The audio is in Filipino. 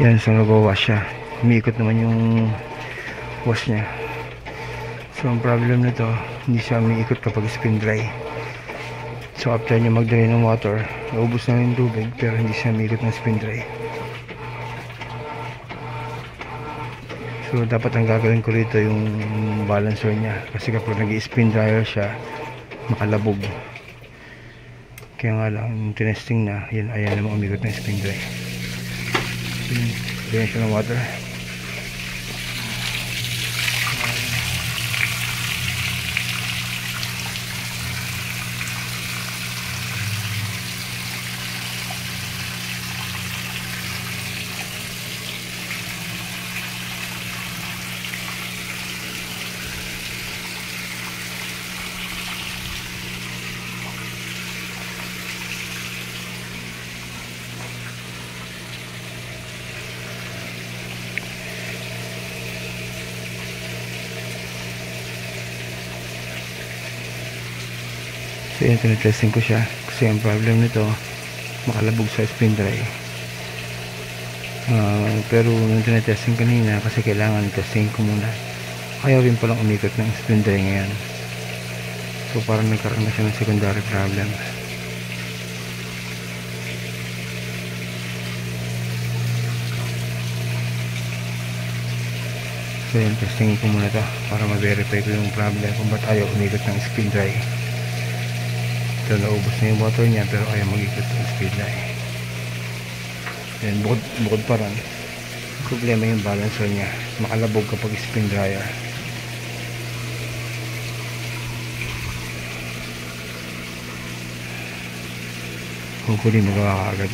Yan, so nag-wash siya. Umiikot naman yung wash niya. So ang problem nito, hindi siya umiikot kapag spin dry. So after niya mag-drain ng water, naubos na yung tubig pero hindi siya umiikot ng spin dry. So dapat ang gagawin ko rito yung balancer niya, kasi kapag nag-spin dryer siya, makalabog. Kaya nga lang, tinesting na, yan, ayan naman umiikot ng spin dry. Drain siya ng water. So yun, tinetesting ko siya kasi ang problem nito, makalabog sa spin dry. Pero nung tinetesting kanina, kasi kailangan testing ko muna, ayaw rin palang umikot ng spin dry ngayon. So parang nagkaroon na siya ng secondary problem. So yun, testing ko muna to para ma-verify ko yung problem kung ba't ayaw umikot ng spin dry. So naubos na yung water niya pero ayaw mag-ikot ng spin dry. Then bukod pa rin, problema yung balancer niya, makalabog kapag spin dryer. Hopefully magawa ka agad.